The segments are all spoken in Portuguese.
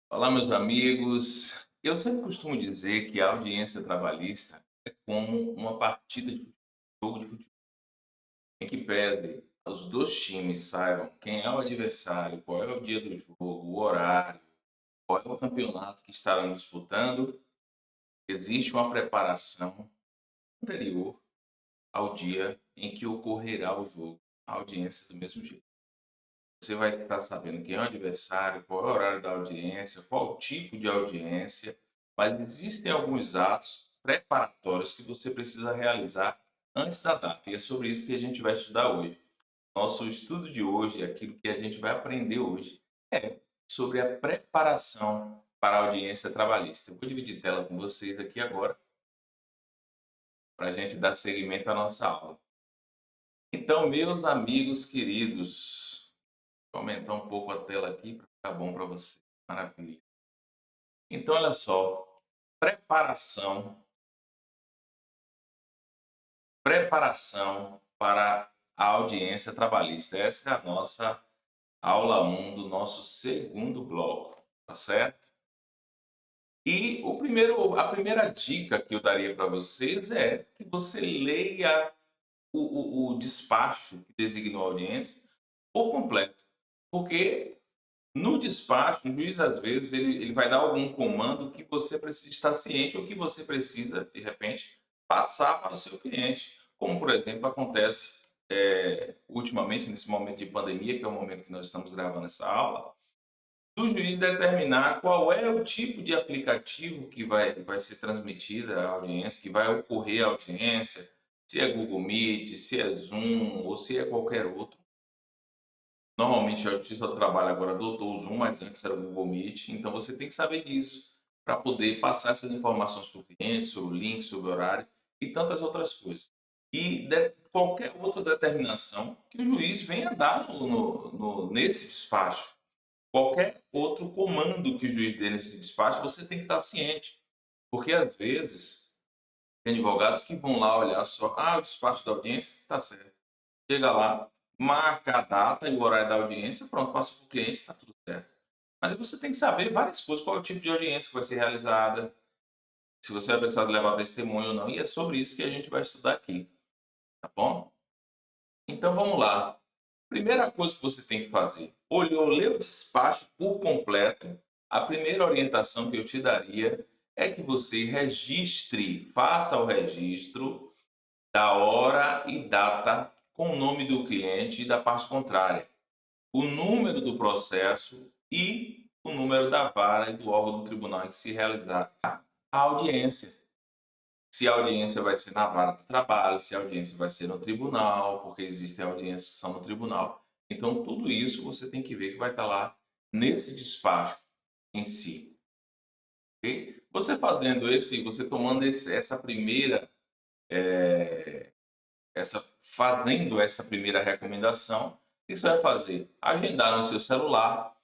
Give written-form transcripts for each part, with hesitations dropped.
Olá, meus amigos. Eu sempre costumo dizer que a audiência trabalhista é como uma partida de jogo de futebol, em que pese os dois times saibam quem é o adversário, qual é o dia do jogo, o horário, qual é o campeonato que estarão disputando, existe uma preparação anterior ao dia em que ocorrerá o jogo. A audiência do mesmo jeito. Você vai estar sabendo quem é o adversário, qual é o horário da audiência, qual o tipo de audiência, mas existem alguns atos preparatórios que você precisa realizar antes da data, e é sobre isso que a gente vai estudar hoje. Nosso estudo de hoje, aquilo que a gente vai aprender hoje, é sobre a preparação para a audiência trabalhista. Eu vou dividir tela com vocês aqui agora, para a gente dar seguimento à nossa aula. Então, meus amigos queridos, vou aumentar um pouco a tela aqui para ficar bom para você. Maravilha. Então, olha só, preparação, preparação para a audiência trabalhista. Essa é a nossa aula um do nosso segundo bloco, tá certo? E a primeira dica que eu daria para vocês é que você leia o despacho que designou a audiência por completo. Porque no despacho, o juiz, às vezes, ele vai dar algum comando que você precisa estar ciente ou que você precisa, de repente, passar para o seu cliente. Como, por exemplo, acontece ultimamente, nesse momento de pandemia, que é o momento que nós estamos gravando essa aula, do juiz determinar qual é o tipo de aplicativo que vai ser transmitida à audiência, que vai ocorrer a audiência, se é Google Meet, se é Zoom ou se é qualquer outro. Normalmente a Justiça do Trabalho agora adotou o Zoom, mas antes era o Google Meet, então você tem que saber disso para poder passar essas informações para o cliente, sobre o link, sobre o horário e tantas outras coisas. E qualquer outra determinação que o juiz venha dar nesse despacho, qualquer outro comando que o juiz dê nesse despacho, você tem que estar ciente, porque às vezes tem advogados que vão lá olhar só, o despacho da audiência está certo. Chega lá, marca a data e o horário da audiência, pronto, passa para o cliente, está tudo certo. Mas aí você tem que saber várias coisas, qual é o tipo de audiência que vai ser realizada, se você vai precisar de levar testemunho ou não, e é sobre isso que a gente vai estudar aqui, tá bom? Então vamos lá. Primeira coisa que você tem que fazer, lê o despacho por completo. A primeira orientação que eu te daria é que você registre, faça o registro da hora e data com o nome do cliente e da parte contrária, o número do processo e o número da vara e do órgão do tribunal em que se realizar a audiência. Se a audiência vai ser na vara do trabalho, se a audiência vai ser no tribunal, porque existem audiências que são no tribunal. Então, tudo isso você tem que ver que vai estar lá nesse despacho em si. Ok? Você tomando essa primeira, fazendo essa primeira recomendação, o que você vai fazer? Agendar no seu celular.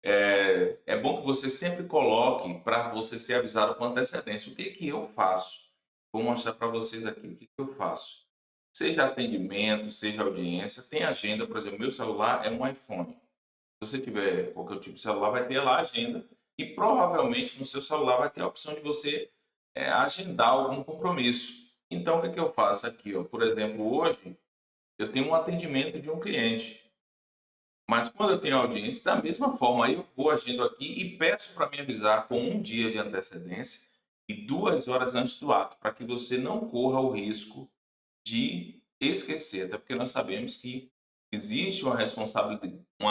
É bom que você sempre coloque para você ser avisado com antecedência. O que que eu faço? Vou mostrar para vocês aqui o que que eu faço. Seja atendimento, seja audiência, tem agenda, por exemplo, meu celular é um iPhone. Se você tiver qualquer tipo de celular, vai ter lá a agenda e provavelmente no seu celular vai ter a opção de você agendar algum compromisso. Então, o que que eu faço aqui? Ó? Por exemplo, hoje eu tenho um atendimento de um cliente. Mas quando eu tenho audiência, da mesma forma, aí eu vou agindo aqui e peço para me avisar com um dia de antecedência e 2 horas antes do ato, para que você não corra o risco de esquecer, até porque nós sabemos que existe uma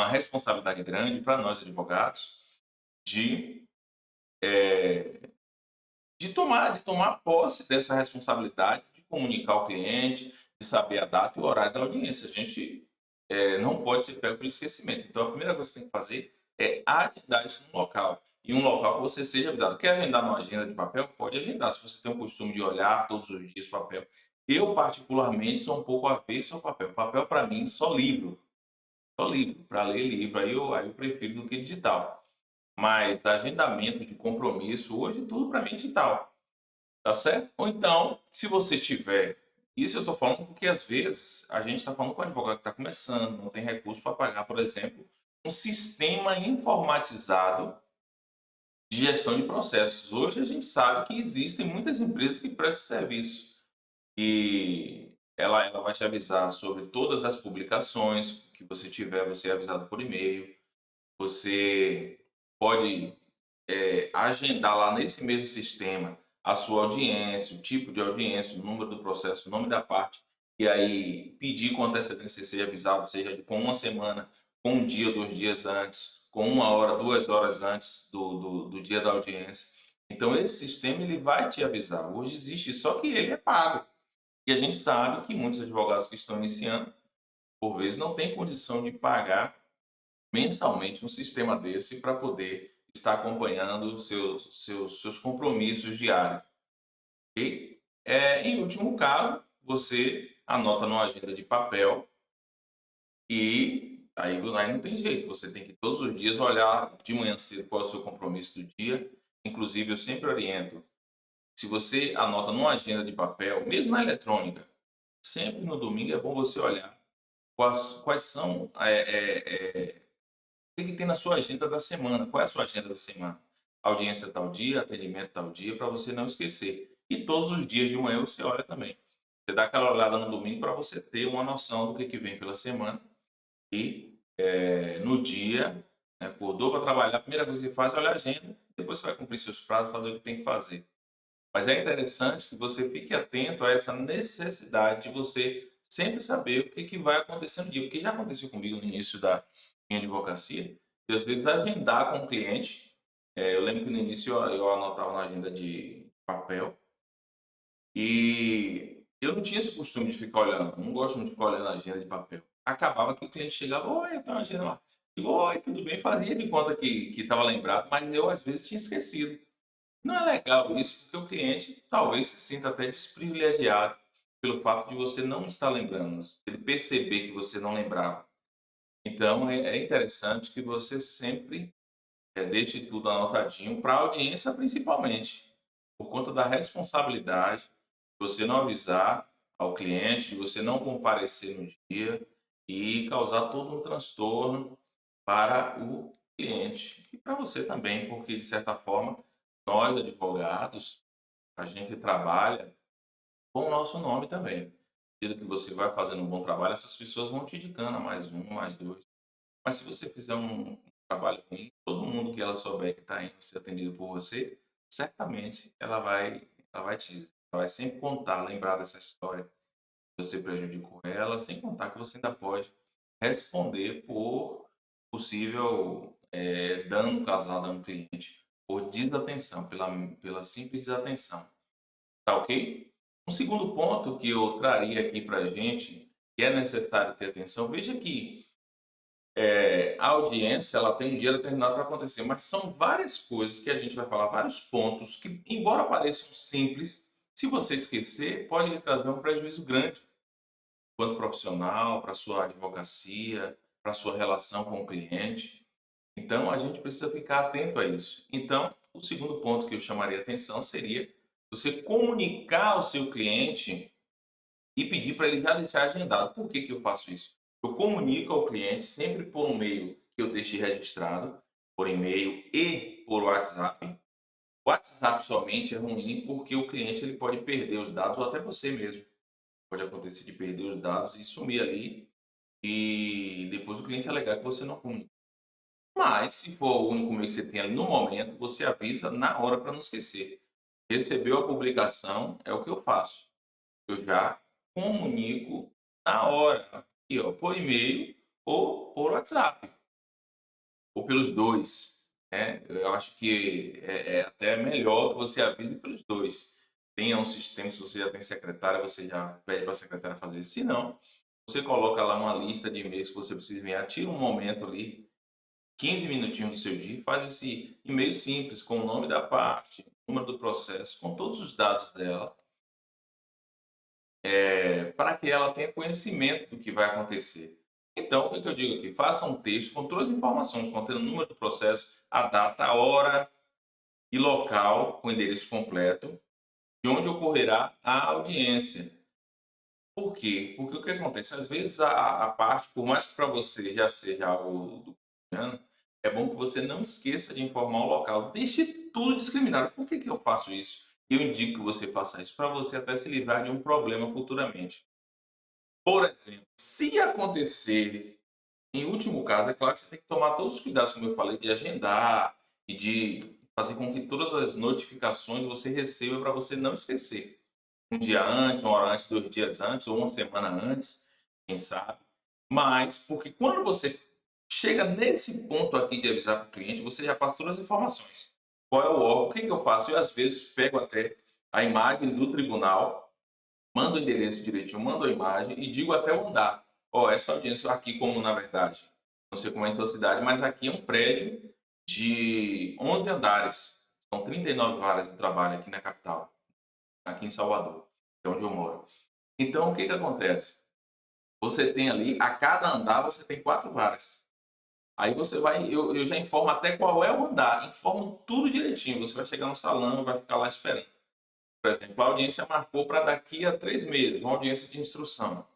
responsabilidade grande para nós advogados de, de tomar posse dessa responsabilidade de comunicar ao cliente, de saber a data e o horário da audiência. A gente não pode ser pego pelo esquecimento. Então, a primeira coisa que você tem que fazer é agendar isso no local. E um local que você seja avisado. Quer agendar numa agenda de papel? Pode agendar. Se você tem o costume de olhar todos os dias papel. Eu, particularmente, sou um pouco avesso ao papel. Papel, para mim, só livro. Só livro. Para ler livro, aí eu prefiro do que digital. Mas agendamento de compromisso, hoje, tudo para mim é digital. Tá certo? Ou então, se você tiver. Isso eu estou falando porque às vezes a gente está falando com um advogado que está começando, não tem recurso para pagar, por exemplo, um sistema informatizado de gestão de processos. Hoje a gente sabe que existem muitas empresas que prestam serviço, que ela vai te avisar sobre todas as publicações que você tiver, você é avisado por e-mail. Você pode agendar lá nesse mesmo sistema a sua audiência, o tipo de audiência, o número do processo, o nome da parte, e aí pedir com antecedência que seja avisado, seja com uma semana, com um dia, 2 dias antes, com 1 hora, 2 horas antes do dia da audiência. Então, esse sistema ele vai te avisar. Hoje existe, só que ele é pago. E a gente sabe que muitos advogados que estão iniciando, por vezes, não têm condição de pagar mensalmente um sistema desse para poder estar acompanhando seus compromissos diários, ok? Em último caso, você anota numa agenda de papel e aí não tem jeito, você tem que todos os dias olhar de manhã cedo qual é o seu compromisso do dia. Inclusive, eu sempre oriento, se você anota numa agenda de papel, mesmo na eletrônica, sempre no domingo é bom você olhar quais são o que tem na sua agenda da semana? Qual é a sua agenda da semana? Audiência tal dia, atendimento tal dia, para você não esquecer. E todos os dias de manhã você olha também. Você dá aquela olhada no domingo para você ter uma noção do que vem pela semana. E no dia, né, acordou para trabalhar, a primeira coisa que você faz é olhar a agenda, depois você vai cumprir seus prazos, fazer o que tem que fazer. Mas é interessante que você fique atento a essa necessidade de você sempre saber o que vai acontecer no dia, porque já aconteceu comigo no início da minha advocacia, e às vezes agendar com o cliente, eu lembro que no início eu anotava na agenda de papel, e eu não tinha esse costume de ficar olhando, não gosto muito de ficar olhando a agenda de papel. Acabava que o cliente chegava, oi, eu tenho uma agenda lá. Digo, oi, tudo bem, fazia de conta que estava lembrado, mas eu às vezes tinha esquecido. Não é legal isso, porque o cliente talvez se sinta até desprivilegiado pelo fato de você não estar lembrando, se ele perceber que você não lembrava. Então é interessante que você sempre deixe tudo anotadinho para a audiência principalmente, por conta da responsabilidade de você não avisar ao cliente, de você não comparecer no dia e causar todo um transtorno para o cliente e para você também, porque de certa forma nós advogados, a gente trabalha com o nosso nome também. À medida que você vai fazendo um bom trabalho, essas pessoas vão te indicando a mais um, mais dois. Mas se você fizer um trabalho ruim, todo mundo que ela souber que está indo ser atendido por você, certamente ela vai te dizer, ela vai sempre contar, lembrar dessa história que você prejudicou ela, sem contar que você ainda pode responder por possível dano causado a um cliente por desatenção, pela simples desatenção. Tá ok? Um segundo ponto que eu traria aqui para a gente, que é necessário ter atenção, veja que a audiência ela tem um dia determinado para acontecer, mas são várias coisas que a gente vai falar, vários pontos que, embora pareçam simples, se você esquecer, pode lhe trazer um prejuízo grande, quanto profissional, para sua advocacia, para sua relação com o cliente. Então, a gente precisa ficar atento a isso. Então, o segundo ponto que eu chamaria atenção seria você comunicar ao seu cliente e pedir para ele já deixar agendado. Por que eu faço isso? Eu comunico ao cliente sempre por um meio que eu deixe registrado, por e-mail e por WhatsApp. O WhatsApp somente é ruim porque o cliente ele pode perder os dados, ou até você mesmo. Pode acontecer de perder os dados e sumir ali, e depois o cliente alegar que você não comunicou. Mas, se for o único meio que você tem ali no momento, você avisa na hora para não esquecer. Recebeu a publicação, é o que eu faço. Eu já comunico na hora, aqui, ó, por e-mail ou por WhatsApp, ou pelos dois. Né? Eu acho que é até melhor que você avise pelos dois. Tenha um sistema, se você já tem secretária, você já pede para a secretária fazer isso. Se não, você coloca lá uma lista de e-mails que você precisa enviar, tira um momento ali, 15 minutinhos do seu dia e faz esse e-mail simples, com o nome da parte, número do processo, com todos os dados dela, para que ela tenha conhecimento do que vai acontecer. Então, o que eu digo aqui? Faça um texto com todas as informações, contendo o número do processo, a data, a hora e local, com o endereço completo, de onde ocorrerá a audiência. Por quê? Porque o que acontece? Às vezes a parte, por mais que para você já seja algo do cotidiano, é bom que você não esqueça de informar o local. Deixe tudo discriminado. Por que que eu faço isso? Eu indico que você faça isso para você até se livrar de um problema futuramente. Por exemplo, se acontecer, em último caso, é claro que você tem que tomar todos os cuidados, como eu falei, de agendar e de fazer com que todas as notificações você receba para você não esquecer. Um dia antes, uma hora antes, 2 dias antes ou uma semana antes, quem sabe. Mas, porque quando você chega nesse ponto aqui de avisar para o cliente, você já passa todas as informações. Qual é o órgão? O que que eu faço? Eu, às vezes, pego até a imagem do tribunal, mando o endereço direitinho, mando a imagem e digo até o andar. Ó, essa audiência aqui, como na verdade, não sei como é em sua cidade, mas aqui é um prédio de 11 andares. São 39 varas de trabalho aqui na capital, aqui em Salvador, que é onde eu moro. Então, o que que acontece? Você tem ali, a cada andar você tem 4 varas. Aí você vai, eu já informo até qual é o andar, informo tudo direitinho. Você vai chegar no salão, vai ficar lá esperando. Por exemplo, a audiência marcou para daqui a 3 meses, uma audiência de instrução,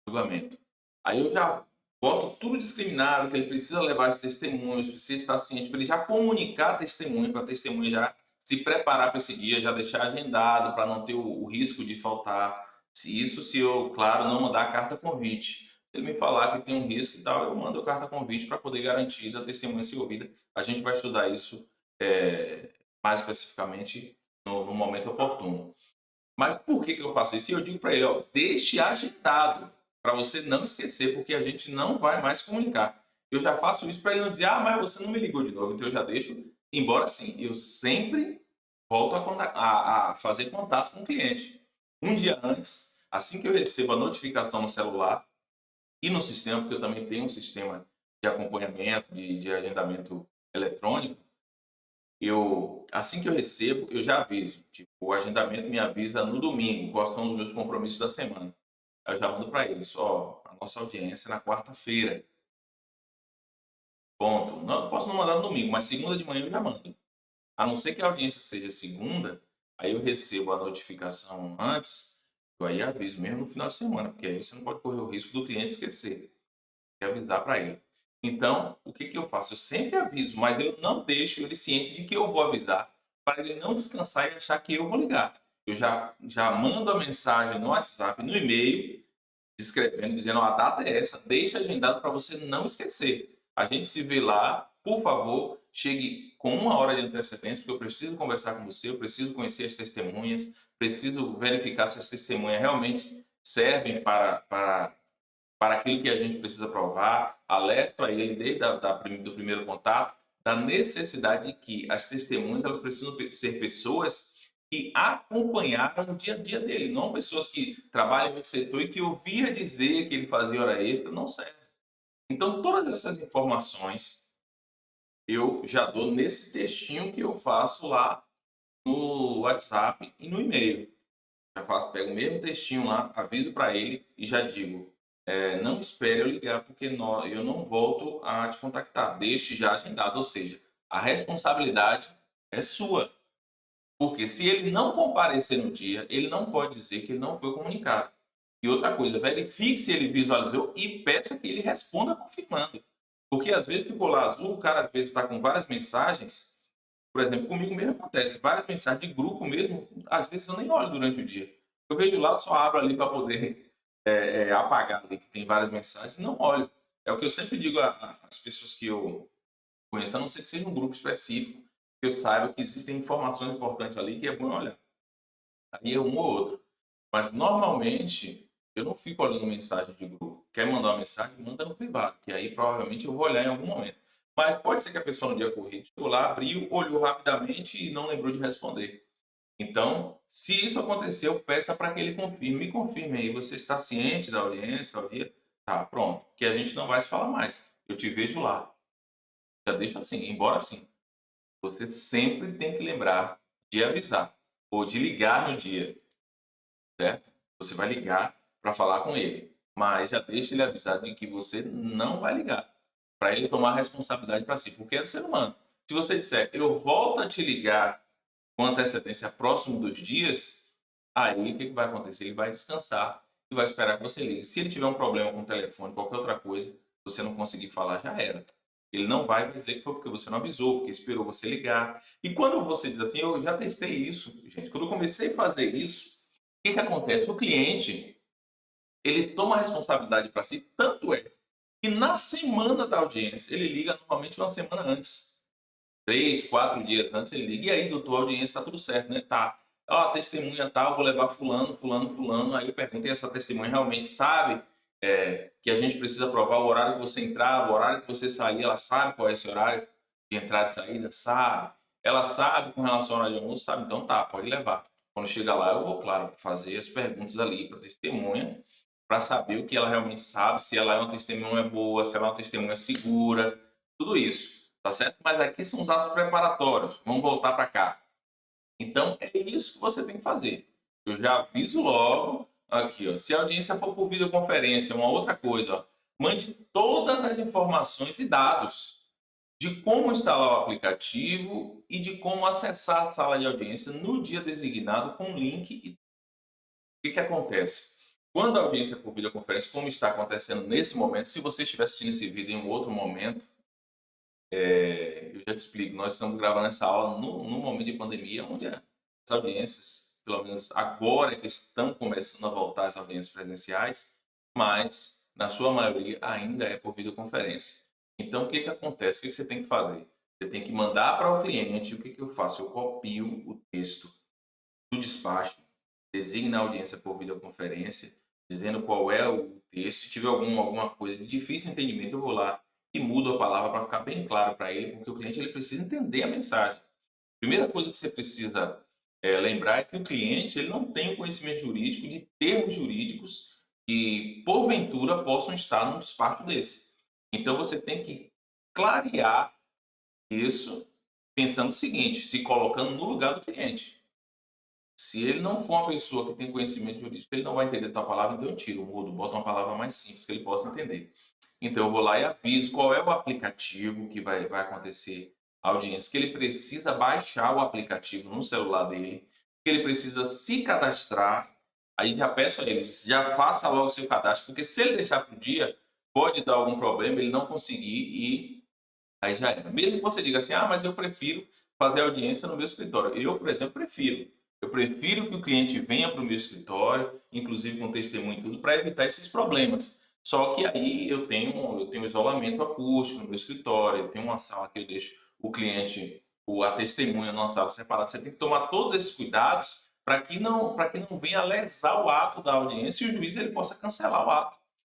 julgamento. Aí eu já boto tudo discriminado, que ele precisa levar as testemunhas, precisa estar ciente, para ele já comunicar a testemunha, para a testemunha já se preparar para esse dia, já deixar agendado, para não ter o risco de faltar. Se eu, claro, não mandar a carta convite. Se ele me falar que tem um risco e tal, eu mando a carta convite para poder garantir a testemunha ser ouvida. A gente vai estudar isso mais especificamente no momento oportuno. Mas por que que eu faço isso? E eu digo para ele, ó, deixe agendado, para você não esquecer, porque a gente não vai mais comunicar. Eu já faço isso para ele não dizer, ah, mas você não me ligou de novo, então eu já deixo. Embora sim, eu sempre volto a fazer contato com o cliente. Um dia antes, assim que eu recebo a notificação no celular e no sistema, porque eu também tenho um sistema de acompanhamento, de agendamento eletrônico, assim que eu recebo, eu já aviso. Tipo, o agendamento me avisa no domingo, quais são os meus compromissos da semana. Eu já mando para eles, ó, a nossa audiência é na quarta-feira. Ponto. Não, posso não mandar no domingo, mas segunda de manhã eu já mando. A não ser que a audiência seja segunda, aí eu recebo a notificação antes, eu aí aviso mesmo no final de semana, porque aí você não pode correr o risco do cliente esquecer e avisar para ele. Então, o que que eu faço? Eu sempre aviso, mas eu não deixo ele ciente de que eu vou avisar, para ele não descansar e achar que eu vou ligar. Eu já mando a mensagem no WhatsApp, no e-mail, descrevendo, dizendo: ó, a data é essa, deixa agendado para você não esquecer. A gente se vê lá, por favor, chegue com 1 hora de antecedência, porque eu preciso conversar com você, eu preciso conhecer as testemunhas, preciso verificar se as testemunhas realmente servem para aquilo que a gente precisa provar, alerto a ele desde do primeiro contato, da necessidade de que as testemunhas elas precisam ser pessoas que acompanharam o dia a dia dele, não pessoas que trabalham em outro setor e que ouvia dizer que ele fazia hora extra, não serve. Então, todas essas informações eu já dou nesse textinho que eu faço lá no WhatsApp e no e-mail. Já faço, pego o mesmo textinho lá, aviso para ele e já digo: não espere eu ligar, porque eu não volto a te contactar. Deixe já agendado, ou seja, a responsabilidade é sua. Porque se ele não comparecer no dia, ele não pode dizer que ele não foi comunicado. E outra coisa, verifique se ele visualizou e peça que ele responda confirmando. Porque às vezes ficou lá azul, o cara às vezes está com várias mensagens. Por exemplo, comigo mesmo acontece, várias mensagens de grupo mesmo, às vezes eu nem olho durante o dia. Eu vejo lá, eu só abro ali para poder apagar ali, que tem várias mensagens, não olho. É o que eu sempre digo às pessoas que eu conheço, a não ser que seja um grupo específico, que eu saiba que existem informações importantes ali que é bom olhar. Aí é um ou outro. Mas normalmente eu não fico olhando mensagem de grupo. Quer mandar uma mensagem? Manda no privado, que aí provavelmente eu vou olhar em algum momento. Mas pode ser que a pessoa no dia corrido chegou lá, abriu, olhou rapidamente e não lembrou de responder. Então, se isso aconteceu, peça para que ele confirme. Me confirme aí, você está ciente da audiência, do dia? Tá, pronto. Que a gente não vai se falar mais. Eu te vejo lá. Já deixa assim, embora assim. Você sempre tem que lembrar de avisar ou de ligar no dia, certo? Você vai ligar para falar com ele, mas já deixa ele avisado de que você não vai ligar, para ele tomar a responsabilidade para si, porque é do ser humano. Se você disser, eu volto a te ligar com antecedência próximo dos dias, aí o que que vai acontecer? Ele vai descansar e vai esperar que você ligue. Se ele tiver um problema com o telefone, qualquer outra coisa, você não conseguir falar, já era. Ele não vai dizer que foi porque você não avisou, porque esperou você ligar. E quando você diz assim, eu já testei isso, gente. Quando eu comecei a fazer isso, o que que acontece? O cliente, ele toma a responsabilidade para si, tanto é que na semana da audiência, ele liga normalmente uma semana antes. 3, 4 dias antes ele liga. E aí, doutor, a audiência tá tudo certo, né? Tá. Ó, a testemunha tal, vou levar fulano, fulano, fulano. Aí eu perguntei, essa testemunha realmente sabe que a gente precisa provar o horário que você entrava, o horário que você saía, ela sabe qual é esse horário de entrada e saída? Sabe. Ela sabe com relação ao horário de almoço? Sabe. Então tá, pode levar. Quando chega lá, eu vou, claro, fazer as perguntas ali para a testemunha, para saber o que ela realmente sabe, se ela é uma testemunha boa, se ela é uma testemunha segura, tudo isso, tá certo? Mas aqui são os atos preparatórios. Vamos voltar para cá. Então, é isso que você tem que fazer. Eu já aviso logo aqui, ó. Se a audiência for por videoconferência, uma outra coisa, ó, mande todas as informações e dados de como instalar o aplicativo e de como acessar a sala de audiência no dia designado com link. E o que que acontece? Quando a audiência é por videoconferência, como está acontecendo nesse momento, se você estiver assistindo esse vídeo em um outro momento, eu já te explico, nós estamos gravando essa aula no momento de pandemia, onde as audiências, pelo menos agora é que estão começando a voltar as audiências presenciais, mas na sua maioria ainda é por videoconferência. Então, o que que acontece? O que que você tem que fazer? Você tem que mandar para o cliente, o que que eu faço? Eu copio o texto do despacho, designa a audiência por videoconferência, dizendo qual é o texto. Se tiver alguma coisa de difícil entendimento, eu vou lá e mudo a palavra para ficar bem claro para ele, porque o cliente ele precisa entender a mensagem. Primeira coisa que você precisa lembrar é que o cliente ele não tem o conhecimento jurídico de termos jurídicos que, porventura, possam estar num despacho desse. Então, você tem que clarear isso pensando o seguinte, se colocando no lugar do cliente. Se ele não for uma pessoa que tem conhecimento jurídico, ele não vai entender tal palavra, então eu tiro, mudo, boto uma palavra mais simples que ele possa entender. Então eu vou lá e aviso qual é o aplicativo que vai acontecer a audiência, que ele precisa baixar o aplicativo no celular dele, que ele precisa se cadastrar. Aí já peço a ele, já faça logo o seu cadastro, porque se ele deixar para o dia, pode dar algum problema, ele não conseguir e aí já era. Mesmo que você diga assim, mas eu prefiro fazer audiência no meu escritório. Eu, por exemplo, prefiro. Eu prefiro que o cliente venha para o meu escritório, inclusive com testemunho e tudo, para evitar esses problemas. Só que aí eu tenho isolamento acústico no meu escritório, eu tenho uma sala que eu deixo o cliente, a testemunha numa sala separada. Você tem que tomar todos esses cuidados para que não venha lesar o ato da audiência e o juiz ele possa cancelar o ato.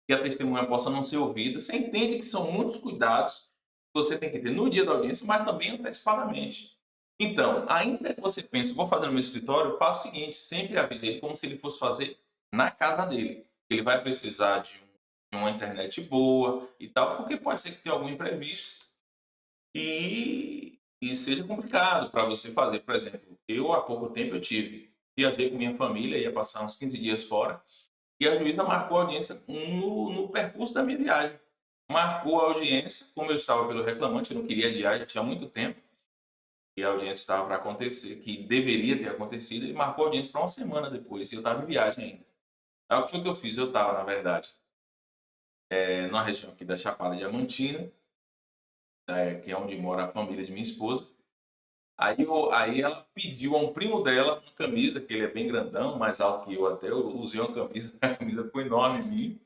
E a testemunha possa não ser ouvida. Você entende que são muitos cuidados que você tem que ter no dia da audiência, mas também antecipadamente. Então, ainda que você pense, vou fazer no meu escritório, faça o seguinte, sempre avise ele como se ele fosse fazer na casa dele. Ele vai precisar de uma internet boa e tal, porque pode ser que tenha algum imprevisto e seja complicado para você fazer. Por exemplo, eu há pouco tempo viajei com minha família, ia passar uns 15 dias fora, e a juíza marcou a audiência no percurso da minha viagem. Marcou a audiência, como eu estava pelo reclamante, eu não queria adiar, já tinha muito tempo, e a audiência estava para acontecer, que deveria ter acontecido, ele marcou a audiência para uma semana depois, e eu estava em viagem ainda. Aí o que foi que eu fiz? Eu estava, na verdade, numa região aqui da Chapada Diamantina, que é onde mora a família de minha esposa. Aí ela pediu a um primo dela uma camisa, que ele é bem grandão, mais alto que eu até, eu usei uma camisa, a camisa ficou enorme em mim,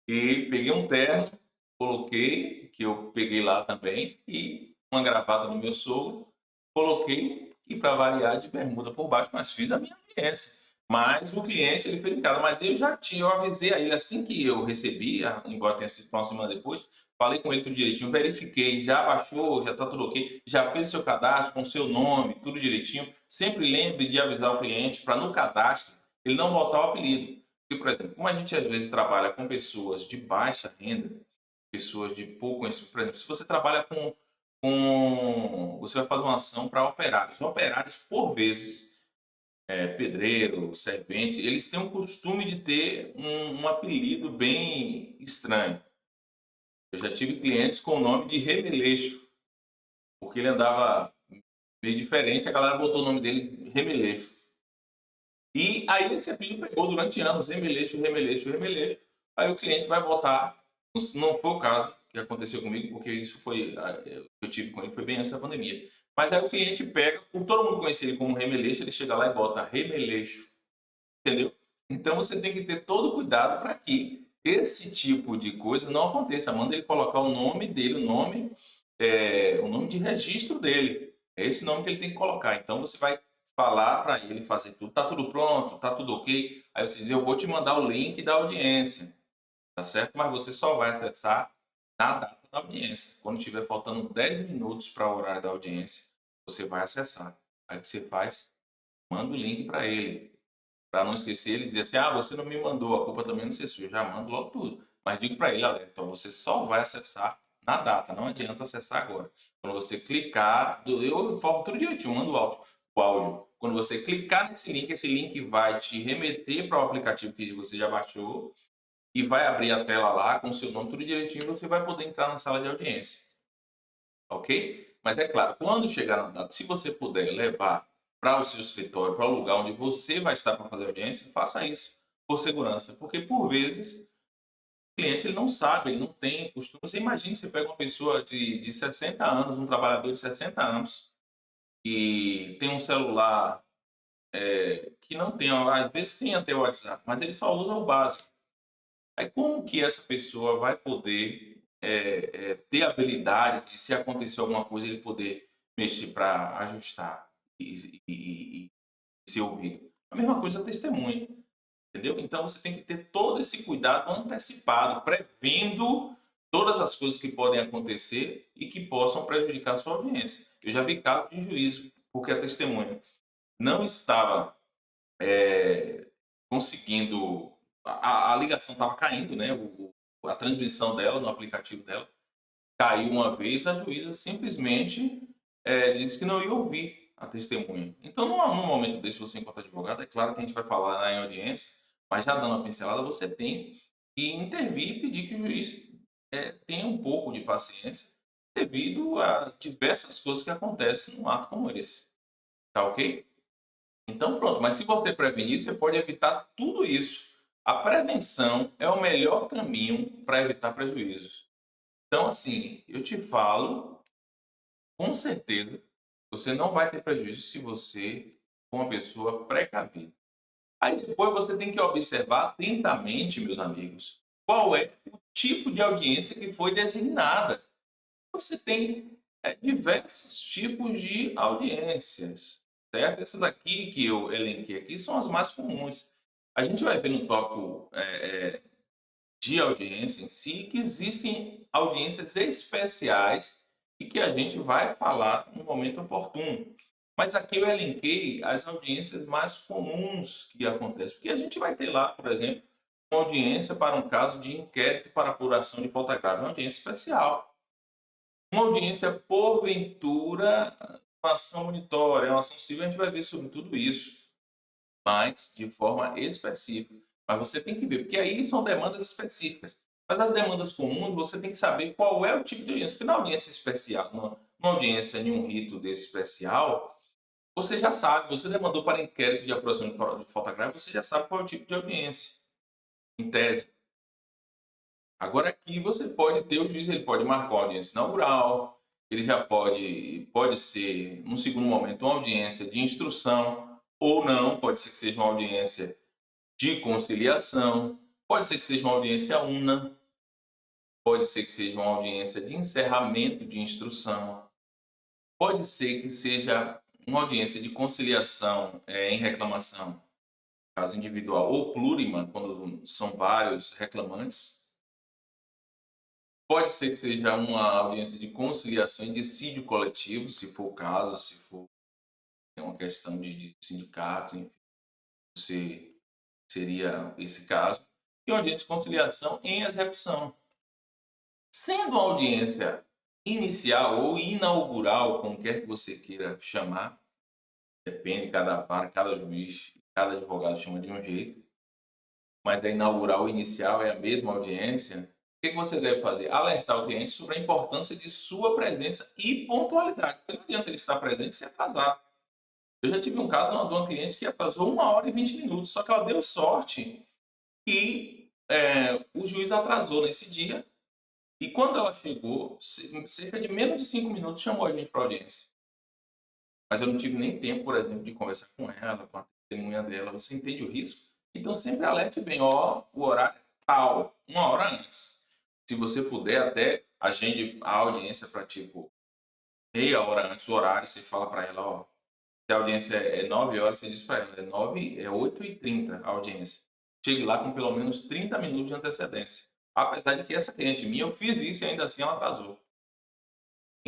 e peguei um terno, coloquei, que eu peguei lá também, e uma gravata do meu sogro, coloquei e para variar de bermuda por baixo, mas fiz a minha audiência. Mas o cliente ele fez em casa, mas eu avisei a ele assim que eu recebi, embora tenha sido uma semana depois, falei com ele tudo direitinho, verifiquei, já baixou, já está tudo ok, já fez seu cadastro com seu nome, tudo direitinho. Sempre lembre de avisar o cliente para no cadastro ele não botar o apelido. Porque, por exemplo, como a gente às vezes trabalha com pessoas de baixa renda, pessoas de pouco conhecimento, por exemplo, se você trabalha você vai fazer uma ação para operários. Operários, por vezes, pedreiro, servente, eles têm o costume de ter um apelido bem estranho. Eu já tive clientes com o nome de Remeleixo, porque ele andava meio diferente, a galera botou o nome dele Remeleixo. E aí esse apelido pegou durante anos, Remeleixo, Remeleixo, Remeleixo. Aí o cliente vai botar, não foi o caso, que aconteceu comigo, porque isso foi, eu tive com ele foi bem antes da pandemia. Mas aí o cliente pega, por todo mundo conhecer ele como Remeleixo, ele chega lá e bota Remeleixo, entendeu? Então você tem que ter todo cuidado para que esse tipo de coisa não aconteça. Manda ele colocar o nome dele, o nome de registro dele. É esse nome que ele tem que colocar. Então você vai falar para ele fazer tudo. Tá tudo pronto, tá tudo ok. Aí você diz, eu vou te mandar o link da audiência, tá certo? Mas você só vai acessar na data da audiência. Quando tiver faltando 10 minutos para o horário da audiência, você vai acessar. Aí o que você faz? Manda o link para ele. Para não esquecer, ele dizer assim, você não me mandou, a culpa também não sei sua. Eu já mando logo tudo. Mas digo para ele, olha, então você só vai acessar na data, não adianta acessar agora. Quando você clicar, eu informo tudo direitinho, mando o áudio. Quando você clicar nesse link, esse link vai te remeter para o aplicativo que você já baixou e vai abrir a tela lá com o seu nome tudo direitinho, você vai poder entrar na sala de audiência. Ok? Mas é claro, quando chegar na data, se você puder levar para o seu escritório, para o lugar onde você vai estar para fazer audiência, faça isso, por segurança. Porque, por vezes, o cliente ele não sabe, ele não tem costume. Você imagina, você pega uma pessoa de 60 anos, um trabalhador de 60 anos, que tem um celular que não tem, às vezes tem até o WhatsApp, mas ele só usa o básico. Aí como que essa pessoa vai poder ter a habilidade de, se acontecer alguma coisa, ele poder mexer para ajustar e ser ouvido? A mesma coisa a testemunha, entendeu? Então você tem que ter todo esse cuidado antecipado, prevendo todas as coisas que podem acontecer e que possam prejudicar a sua audiência. Eu já vi casos de juízo, porque a testemunha não estava conseguindo, a ligação estava caindo, né? A transmissão dela no aplicativo dela caiu uma vez, a juíza simplesmente disse que não ia ouvir a testemunha. Então, num momento desse, você enquanto advogado, é claro que a gente vai falar lá em audiência, mas já dando uma pincelada, você tem que intervir e pedir que o juiz tenha um pouco de paciência devido a diversas coisas que acontecem num ato como esse. Tá ok? Então pronto, mas se você prevenir, você pode evitar tudo isso. A prevenção é o melhor caminho para evitar prejuízos. Então, assim, eu te falo, com certeza, você não vai ter prejuízo se você for uma pessoa precavida. Aí depois você tem que observar atentamente, meus amigos, qual é o tipo de audiência que foi designada. Você tem diversos tipos de audiências, certo? Essas aqui que eu elenquei aqui são as mais comuns. A gente vai ver no tópico de audiência em si que existem audiências especiais e que a gente vai falar no momento oportuno. Mas aqui eu elenquei as audiências mais comuns que acontecem, porque a gente vai ter lá, por exemplo, uma audiência para um caso de inquérito para apuração de falta grave, uma audiência especial. Uma audiência, porventura, uma ação monitória, uma ação civil, a gente vai ver sobre tudo isso, mas de forma específica. Mas você tem que ver, porque aí são demandas específicas. Mas as demandas comuns, você tem que saber qual é o tipo de audiência. Porque na audiência especial, numa audiência em um rito desse especial, você já sabe, você demandou para inquérito de apuração de falta grave, você já sabe qual é o tipo de audiência, em tese. Agora aqui você pode ter, o juiz ele pode marcar uma audiência inaugural, ele já pode ser, num segundo momento, uma audiência de instrução, ou não, pode ser que seja uma audiência de conciliação, pode ser que seja uma audiência una, pode ser que seja uma audiência de encerramento de instrução, pode ser que seja uma audiência de conciliação em reclamação, caso individual, ou plurima, quando são vários reclamantes. Pode ser que seja uma audiência de conciliação e dissídio coletivo, se for o caso, se for uma questão de sindicato, enfim, seria esse caso. E uma audiência de conciliação em execução. Sendo uma audiência inicial ou inaugural, como quer que você queira chamar, depende, cada vara, cada juiz, cada advogado chama de um jeito, mas a inaugural ou inicial é a mesma audiência. O que você deve fazer? Alertar o cliente sobre a importância de sua presença e pontualidade. Porque não adianta ele estar presente sem atrasar. Eu já tive um caso de uma cliente que atrasou 1 hora e 20 minutos, só que ela deu sorte que o juiz atrasou nesse dia E quando ela chegou, cerca de menos de 5 minutos, chamou a gente para audiência. Mas eu não tive nem tempo, por exemplo, de conversar com ela, com a testemunha dela. Você entende o risco? Então sempre alerte bem, ó, o horário é tal, 1 hora antes. Se você puder, até agende a audiência para tipo meia hora antes do horário, você fala para ela, ó, se a audiência é 9 horas, você diz para ela, é 8h30 a audiência. Chegue lá com pelo menos 30 minutos de antecedência. Apesar de que essa cliente minha, eu fiz isso e ainda assim ela atrasou.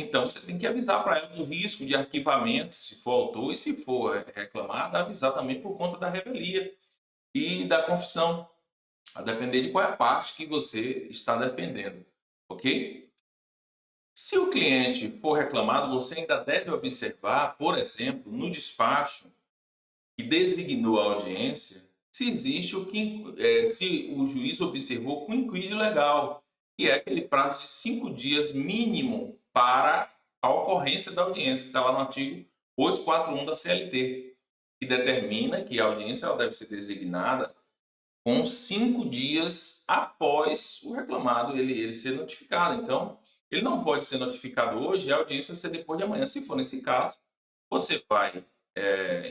Então você tem que avisar para ela do risco de arquivamento, se for autor, e se for reclamada, avisar também por conta da revelia e da confissão, a depender de qual é a parte que você está defendendo, ok? Se o cliente for reclamado, você ainda deve observar, por exemplo, no despacho que designou a audiência, se existe se o juiz observou com inquídio legal, que é aquele prazo de 5 dias mínimo para a ocorrência da audiência, que está lá no artigo 841 da CLT, que determina que a audiência ela deve ser designada com 5 dias após o reclamado ele ser notificado. Então, ele não pode ser notificado hoje e a audiência ser depois de amanhã. Se for nesse caso, você vai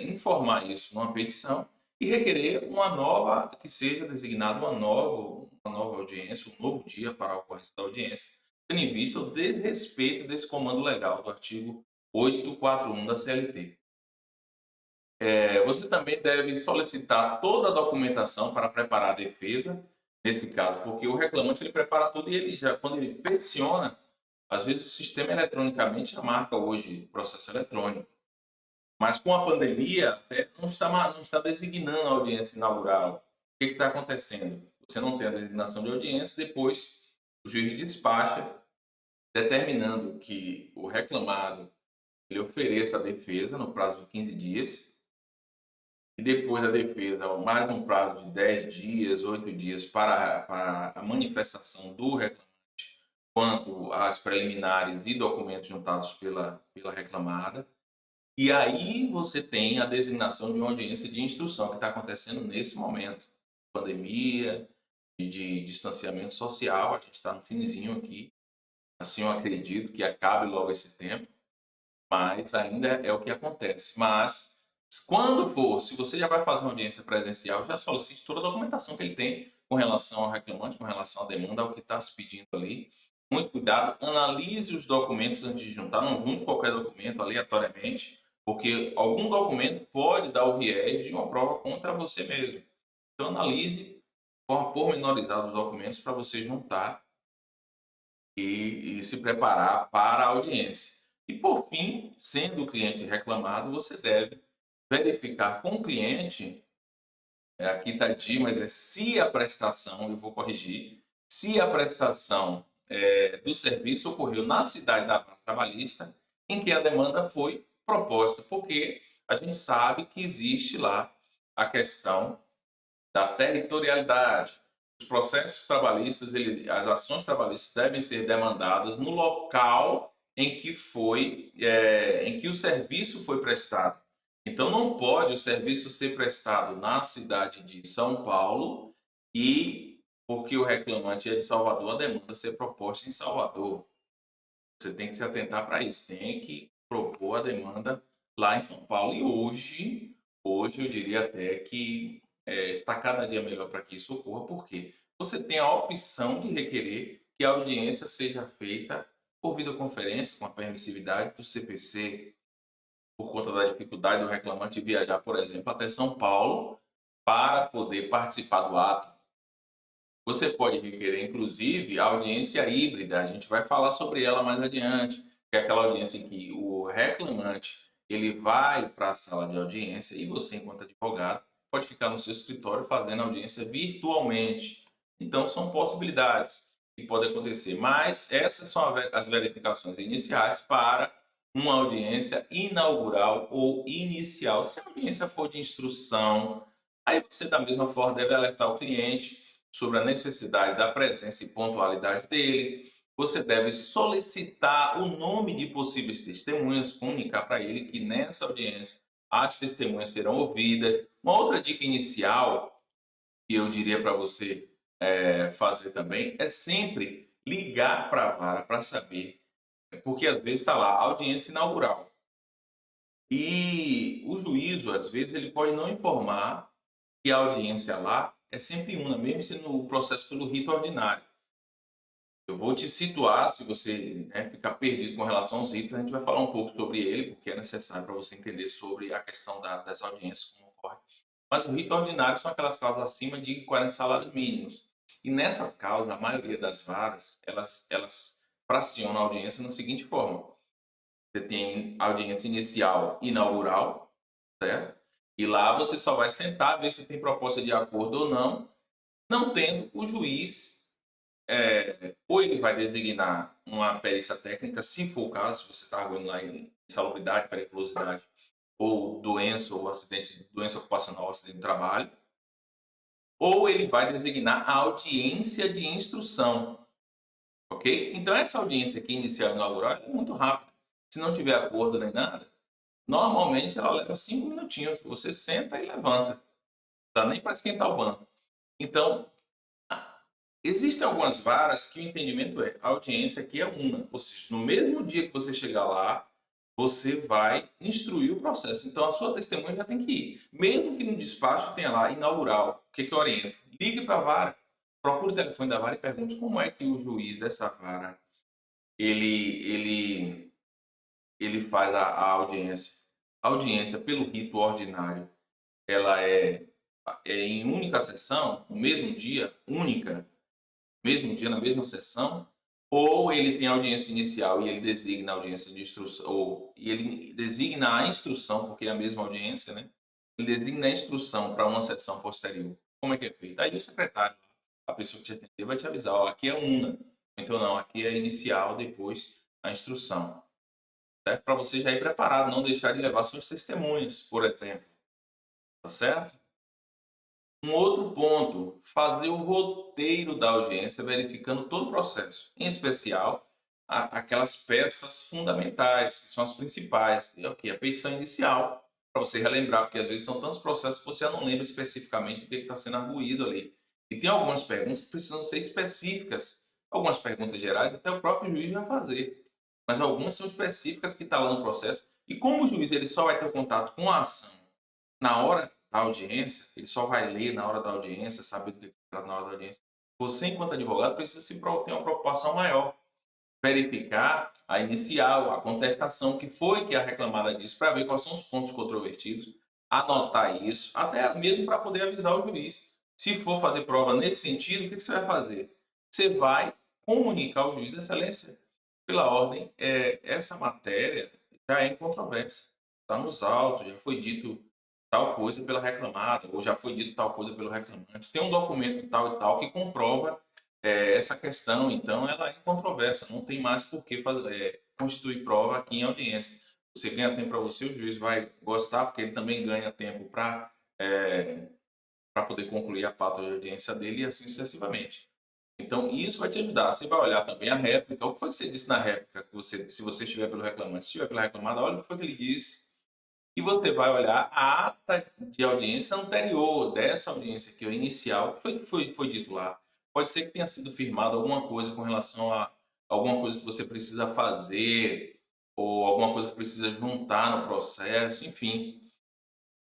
informar isso numa petição e requerer uma nova, que seja designada uma nova audiência, um novo dia para a ocorrência da audiência, tendo em vista o desrespeito desse comando legal do artigo 841 da CLT. Você também deve solicitar toda a documentação para preparar a defesa, nesse caso, porque o reclamante ele prepara tudo e ele já, quando ele peticiona, às vezes o sistema eletronicamente já marca hoje processo eletrônico. Mas com a pandemia, até não está designando a audiência inaugural. O que está acontecendo? Você não tem a designação de audiência, depois o juiz despacha, determinando que o reclamado ele ofereça a defesa no prazo de 15 dias, e depois da defesa, mais um prazo de 10 dias, 8 dias para a manifestação do reclamante quanto às preliminares e documentos juntados pela reclamada. E aí você tem a designação de uma audiência de instrução que está acontecendo nesse momento. Pandemia, de distanciamento social, a gente está no finzinho aqui. Assim eu acredito que acabe logo esse tempo, mas ainda é o que acontece. Mas quando for, se você já vai fazer uma audiência presencial, já solicite toda a documentação que ele tem com relação ao reclamante, com relação à demanda, ao que está se pedindo ali. Muito cuidado, analise os documentos antes de juntar, não junte qualquer documento aleatoriamente, porque algum documento pode dar o viés de uma prova contra você mesmo. Então analise de forma pormenorizada os documentos para você juntar e se preparar para a audiência. E por fim, sendo o cliente reclamado, você deve verificar com o cliente, aqui está de, mas é se a prestação, eu vou corrigir, se a prestação do serviço ocorreu na cidade da vara trabalhista em que a demanda foi proposta, porque a gente sabe que existe lá a questão da territorialidade. Os processos trabalhistas, as ações trabalhistas devem ser demandadas no local em que em que o serviço foi prestado. Então não pode o serviço ser prestado na cidade de São Paulo e porque o reclamante é de Salvador, a demanda ser proposta em Salvador. Você tem que se atentar para isso, tem que propor a demanda lá em São Paulo. E hoje eu diria até que está cada dia melhor para que isso ocorra, porque você tem a opção de requerer que a audiência seja feita por videoconferência, com a permissividade do CPC, por conta da dificuldade do reclamante viajar, por exemplo, até São Paulo para poder participar do ato. Você pode requerer, inclusive, a audiência híbrida. A gente vai falar sobre ela mais adiante, que é aquela audiência em que o reclamante ele vai para a sala de audiência e você, enquanto advogado, pode ficar no seu escritório fazendo audiência virtualmente. Então, são possibilidades que podem acontecer, mas essas são as verificações iniciais para uma audiência inaugural ou inicial. Se a audiência for de instrução, aí você, da mesma forma, deve alertar o cliente sobre a necessidade da presença e pontualidade dele. Você deve solicitar o nome de possíveis testemunhas, comunicar para ele que nessa audiência as testemunhas serão ouvidas. Uma outra dica inicial que eu diria para você fazer também é sempre ligar para a vara para saber, porque às vezes está lá, audiência inaugural. E o juízo, às vezes, ele pode não informar que a audiência lá é sempre una, mesmo sendo o processo pelo rito ordinário. Eu vou te situar, se você, né, ficar perdido com relação aos ritos, a gente vai falar um pouco sobre ele, porque é necessário para você entender sobre a questão das audiências, como ocorre. Mas o rito ordinário são aquelas causas acima de 40 salários mínimos. E nessas causas, a maioria das varas, elas fracionam a audiência da seguinte forma: você tem audiência inicial inaugural, certo? E lá você só vai sentar, ver se tem proposta de acordo ou não. Não tendo, o juiz, ou ele vai designar uma perícia técnica, se for o caso, se você está arguindo lá em insalubridade, periculosidade, ou doença, ou acidente, doença ocupacional, acidente de trabalho, ou ele vai designar a audiência de instrução, ok? Então essa audiência aqui inicial e inaugural é muito rápida. Se não tiver acordo nem nada, normalmente ela leva 5 minutinhos. Você senta e levanta. Não dá nem para esquentar o banco. Então, existem algumas varas que o entendimento é a audiência aqui é una. Ou seja, no mesmo dia que você chegar lá, você vai instruir o processo. Então, a sua testemunha já tem que ir. Mesmo que no despacho tenha lá inaugural, o que eu oriento? Ligue para a vara, procure o telefone da vara e pergunte como é que o juiz dessa vara ele faz a audiência. A audiência pelo rito ordinário, ela é em única sessão, no mesmo dia, única, mesmo dia, na mesma sessão, ou ele tem audiência inicial e ele designa a audiência de instrução, e ele designa a instrução, porque é a mesma audiência, né? Ele designa a instrução para uma sessão posterior. Como é que é feito? Aí o secretário, a pessoa que te atender, vai te avisar, ó, aqui é una. Então não, aqui é inicial, depois a instrução. Certo? Para você já ir preparado, não deixar de levar suas testemunhas, por exemplo. Tá certo? Um outro ponto, fazer o roteiro da audiência, verificando todo o processo, em especial aquelas peças fundamentais, que são as principais. É o que? A petição inicial, para você relembrar, porque às vezes são tantos processos que você não lembra especificamente do que está sendo arguído ali. E tem algumas perguntas que precisam ser específicas. Algumas perguntas gerais, até o próprio juiz vai fazer. Mas algumas são específicas que estão lá no processo. E como o juiz ele só vai ter contato com a ação na hora da audiência, ele só vai ler na hora da audiência, saber do que está na hora da audiência. Você, enquanto advogado, precisa ter uma preocupação maior. Verificar a inicial, a contestação, que foi que a reclamada disse, para ver quais são os pontos controvertidos, anotar isso, até mesmo para poder avisar o juiz. Se for fazer prova nesse sentido, o que você vai fazer? Você vai comunicar ao juiz, excelência, pela ordem, essa matéria já é em controvérsia, está nos autos, já foi dito tal coisa pela reclamada, ou já foi dito tal coisa pelo reclamante. Tem um documento tal e tal que comprova essa questão, então ela é incontroversa, não tem mais por que constituir prova aqui em audiência. Você ganha tempo para você, o juiz vai gostar, porque ele também ganha tempo para poder concluir a pauta de audiência dele e assim sucessivamente. Então, isso vai te ajudar. Você vai olhar também a réplica. O que foi que você disse na réplica? Se você estiver pelo reclamante, se estiver pela reclamada, olha o que foi que ele disse. E você vai olhar a ata de audiência anterior, dessa audiência aqui, o inicial, o que foi dito lá. Pode ser que tenha sido firmado alguma coisa com relação a alguma coisa que você precisa fazer, ou alguma coisa que precisa juntar no processo, enfim,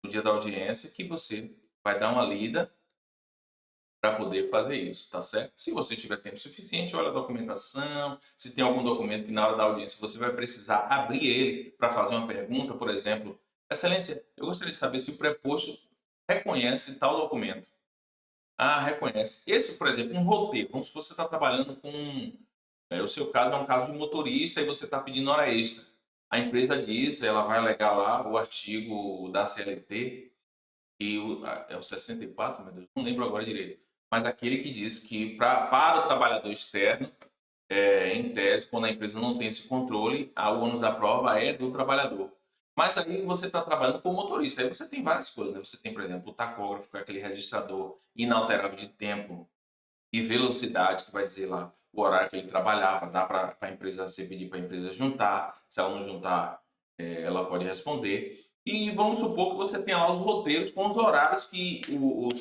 no dia da audiência, que você vai dar uma lida para poder fazer isso, tá certo? Se você tiver tempo suficiente, olha a documentação, se tem algum documento que na hora da audiência você vai precisar abrir ele para fazer uma pergunta, por exemplo, excelência, eu gostaria de saber se o preposto reconhece tal documento. Ah, reconhece. Esse, por exemplo, um roteiro, como se você está trabalhando com, o seu caso é um caso de motorista e você está pedindo hora extra. A empresa diz, ela vai alegar lá o artigo da CLT, é o 64, meu Deus, não lembro agora direito, mas aquele que diz que para o trabalhador externo, em tese, quando a empresa não tem esse controle, o ônus da prova é do trabalhador. Mas aí você está trabalhando com motorista, aí você tem várias coisas, né? Você tem, por exemplo, o tacógrafo, que é aquele registrador inalterável de tempo e velocidade, que vai dizer lá o horário que ele trabalhava, dá para a empresa, você pedir para a empresa juntar, se ela não juntar, ela pode responder. E vamos supor que você tenha lá os roteiros com os horários que o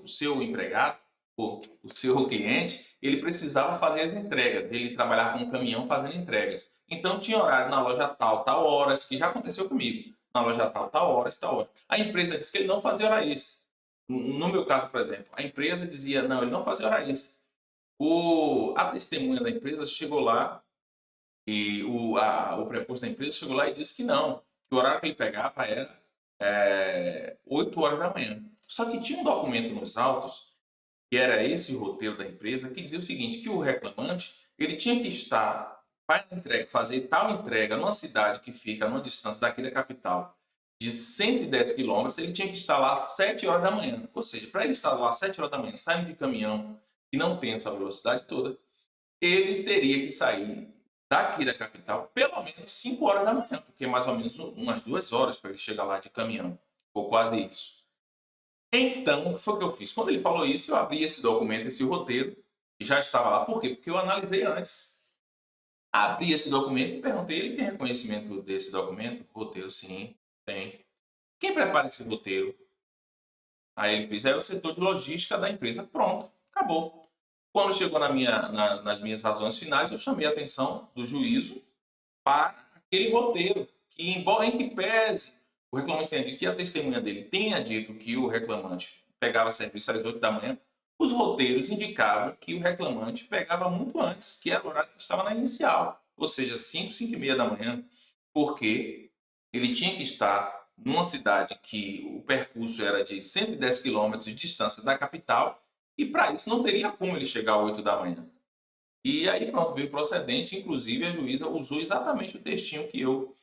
seu empregado o seu cliente, ele precisava fazer as entregas, ele trabalhava com um caminhão fazendo entregas. Então tinha horário na loja tal, tal horas, que já aconteceu comigo. Na loja tal, tal horas, tal hora. A empresa disse que ele não fazia hora extra. No meu caso, por exemplo, a empresa dizia, não, ele não fazia hora extra. A testemunha da empresa chegou lá e o preposto da empresa chegou lá e disse que não, que o horário que ele pegava era 8 horas da manhã. Só que tinha um documento nos autos, que era esse roteiro da empresa, que dizia o seguinte, que o reclamante ele tinha que estar para fazer tal entrega numa cidade que fica numa distância daqui da capital de 110 quilômetros, ele tinha que estar lá às 7 horas da manhã. Ou seja, para ele estar lá às 7 horas da manhã, saindo de caminhão, que não tem essa velocidade toda, ele teria que sair daqui da capital pelo menos 5 horas da manhã, porque é mais ou menos umas 2 horas para ele chegar lá de caminhão, ou quase isso. Então, o que foi que eu fiz? Quando ele falou isso, eu abri esse documento, esse roteiro, que já estava lá. Por quê? Porque eu analisei antes. Abri esse documento e perguntei, ele tem reconhecimento desse documento? Roteiro, sim, tem. Quem prepara esse roteiro? Aí ele fez, é o setor de logística da empresa. Pronto, acabou. Quando chegou nas minhas razões finais, eu chamei a atenção do juízo para aquele roteiro, que embora em que pese o reclamante tenha dito que a testemunha dele tenha dito que o reclamante pegava serviço às 8 da manhã, os roteiros indicavam que o reclamante pegava muito antes, que era o horário que estava na inicial, ou seja, 5, 5 e meia da manhã, porque ele tinha que estar numa cidade que o percurso era de 110 quilômetros de distância da capital, e para isso não teria como ele chegar às 8 da manhã. E aí pronto, veio procedente, inclusive a juíza usou exatamente o textinho que eu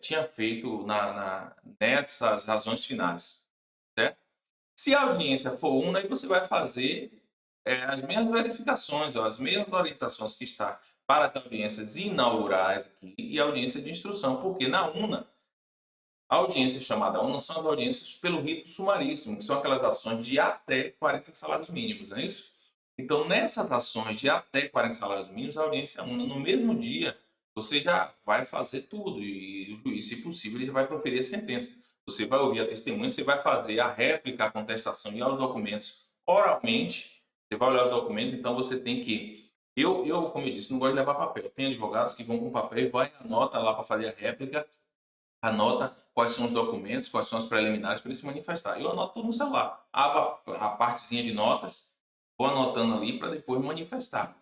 tinha feito nessas razões finais, certo? Se a audiência for una, aí você vai fazer as mesmas verificações, ó, as mesmas orientações que está para as audiências inaugurais aqui, e a audiência de instrução, porque na una, a audiência chamada una são as audiências pelo rito sumaríssimo, que são aquelas ações de até 40 salários mínimos, não é isso? Então, nessas ações de até 40 salários mínimos, a audiência una, no mesmo dia, você já vai fazer tudo e o juiz, se possível, ele já vai proferir a sentença. Você vai ouvir a testemunha, você vai fazer a réplica, a contestação e aos documentos oralmente. Você vai olhar os documentos, então você tem que. Como eu disse, não gosto de levar papel. Tem advogados que vão com papel e vai anota lá para fazer a réplica, anota quais são os documentos, quais são as preliminares para ele se manifestar. Eu anoto tudo no celular. Abro a partezinha de notas, vou anotando ali para depois manifestar.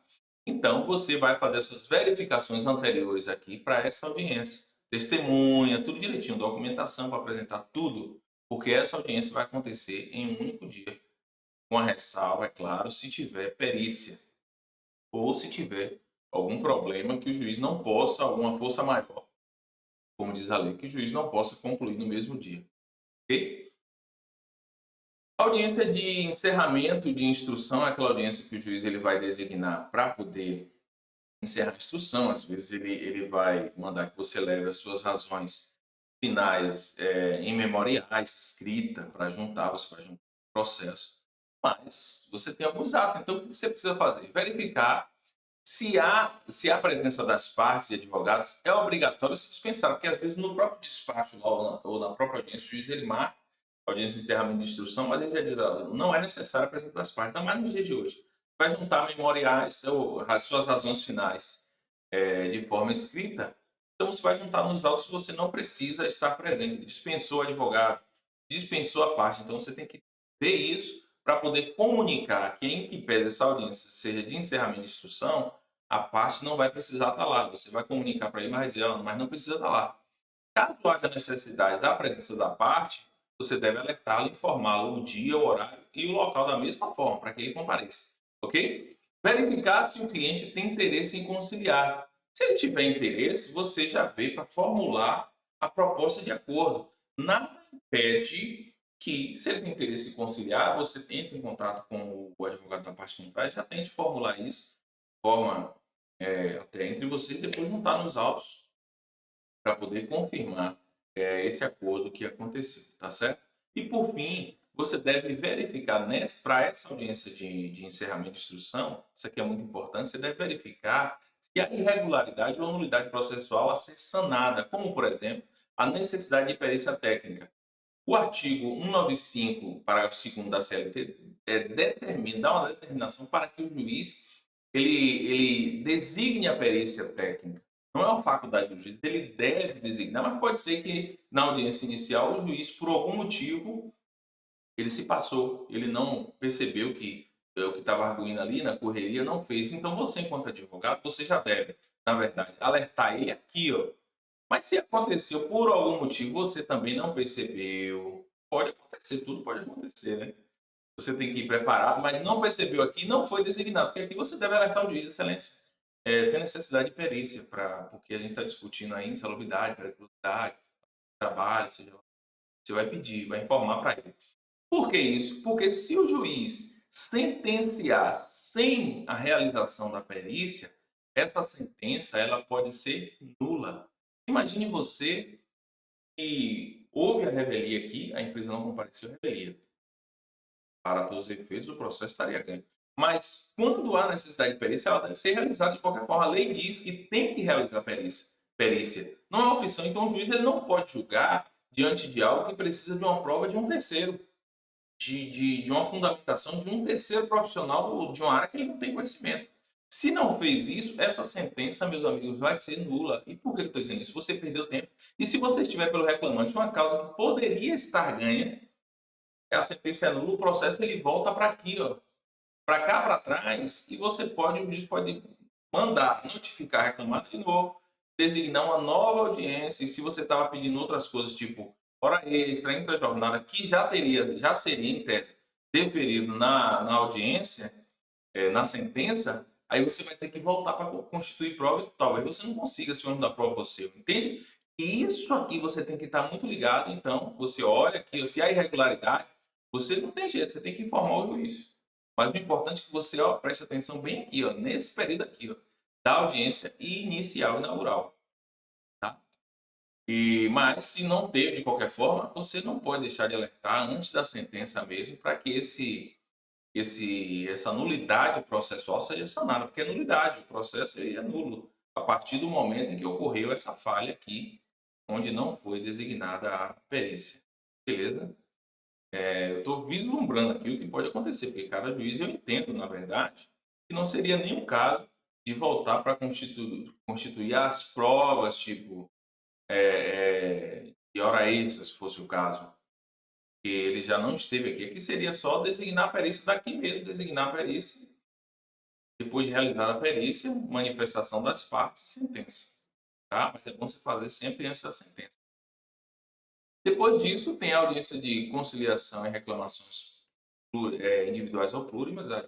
Então, você vai fazer essas verificações anteriores aqui para essa audiência. Testemunha, tudo direitinho, documentação para apresentar tudo, porque essa audiência vai acontecer em um único dia. Com a ressalva, é claro, se tiver perícia ou se tiver algum problema que o juiz não possa, alguma força maior, como diz a lei, que o juiz não possa concluir no mesmo dia. Ok? A audiência de encerramento de instrução é aquela audiência que o juiz ele vai designar para poder encerrar a instrução. Às vezes ele vai mandar que você leve as suas razões finais em memoriais, escrita, para juntar, você vai juntar o processo. Mas você tem alguns atos, então o que você precisa fazer? Verificar se a presença das partes e advogados é obrigatório se dispensar, porque às vezes no próprio despacho ou na própria audiência, o juiz ele marca a audiência de encerramento de instrução, mas ele já diz, não é necessário a presença das partes, ainda mais no dia de hoje. Vai juntar memoriais ou as suas razões finais de forma escrita, então você vai juntar nos autos, você não precisa estar presente. Ele dispensou o advogado, dispensou a parte, então você tem que ver isso para poder comunicar que em que pese essa audiência seja de encerramento de instrução, a parte não vai precisar estar lá. Você vai comunicar para ele, mas vai dizer, mas não precisa estar lá. Caso haja necessidade da presença da parte, você deve alertá-lo, informá-lo o dia, o horário e o local da mesma forma, para que ele compareça. Ok? Verificar se o cliente tem interesse em conciliar. Se ele tiver interesse, você já vê para formular a proposta de acordo. Nada impede que, se ele tem interesse em conciliar, você entre em contato com o advogado da parte contrária, já tente formular isso de forma até entre vocês e depois montar nos autos para poder confirmar esse acordo que aconteceu, tá certo? E por fim, você deve verificar para essa audiência de encerramento de instrução, isso aqui é muito importante, você deve verificar se há irregularidade ou nulidade processual a ser sanada, como por exemplo, a necessidade de perícia técnica. O artigo 195, parágrafo 2º da CLT, dá uma determinação para que o juiz ele designe a perícia técnica. Não é uma faculdade do juiz, ele deve designar, mas pode ser que na audiência inicial o juiz, por algum motivo, ele se passou, ele não percebeu que o que estava arguindo ali na correria não fez. Então você, enquanto advogado, você já deve, na verdade, alertar ele aqui, ó. Mas se aconteceu por algum motivo, você também não percebeu, pode acontecer, tudo pode acontecer, né? Você tem que ir preparado, mas não percebeu aqui, não foi designado, porque aqui você deve alertar o juiz, excelência. Tem necessidade de perícia, porque a gente está discutindo aí insalubridade, periculosidade, trabalho, você vai pedir, vai informar para ele. Por que isso? Porque se o juiz sentenciar sem a realização da perícia, essa sentença ela pode ser nula. Imagine você que houve a revelia aqui, a empresa não compareceu à revelia. Para todos os efeitos, o processo estaria ganho. Mas quando há necessidade de perícia, ela deve ser realizada de qualquer forma. A lei diz que tem que realizar perícia. Não é uma opção. Então o juiz ele não pode julgar diante de algo que precisa de uma prova de um terceiro. De uma fundamentação de um terceiro profissional de uma área que ele não tem conhecimento. Se não fez isso, essa sentença, meus amigos, vai ser nula. E por que eu estou dizendo isso? Você perdeu tempo. E se você estiver pelo reclamante uma causa que poderia estar ganha, a sentença é nula, o processo ele volta para aqui, ó, para cá, para trás, e o juiz pode mandar notificar a reclamada de novo, designar uma nova audiência, e se você estava pedindo outras coisas, tipo hora extra, intra-jornada, que já seria em tese deferido na audiência, na sentença, aí você vai ter que voltar para constituir prova e talvez você não consiga se o ônus da prova for seu, entende? E isso aqui você tem que estar muito ligado, então, você olha aqui, se há irregularidade, você não tem jeito, você tem que informar o juiz. Mas o importante é que você preste atenção bem aqui, ó, nesse período aqui, ó, da audiência inicial e inaugural. Tá? Mas se não teve de qualquer forma, você não pode deixar de alertar antes da sentença mesmo, para que essa nulidade processual seja sanada, porque é nulidade, o processo é nulo a partir do momento em que ocorreu essa falha aqui, onde não foi designada a perícia. Beleza? Eu estou vislumbrando aqui o que pode acontecer, porque cada juiz eu entendo, na verdade, que não seria nenhum caso de voltar para constituir as provas, tipo, de hora extra, se fosse o caso, que ele já não esteve aqui. Aqui seria só designar a perícia daqui mesmo, designar a perícia, depois de realizar a perícia, manifestação das partes e sentença. Tá? Mas é bom você fazer sempre antes da sentença. Depois disso, tem a audiência de conciliação e reclamações individuais ou plurimas. A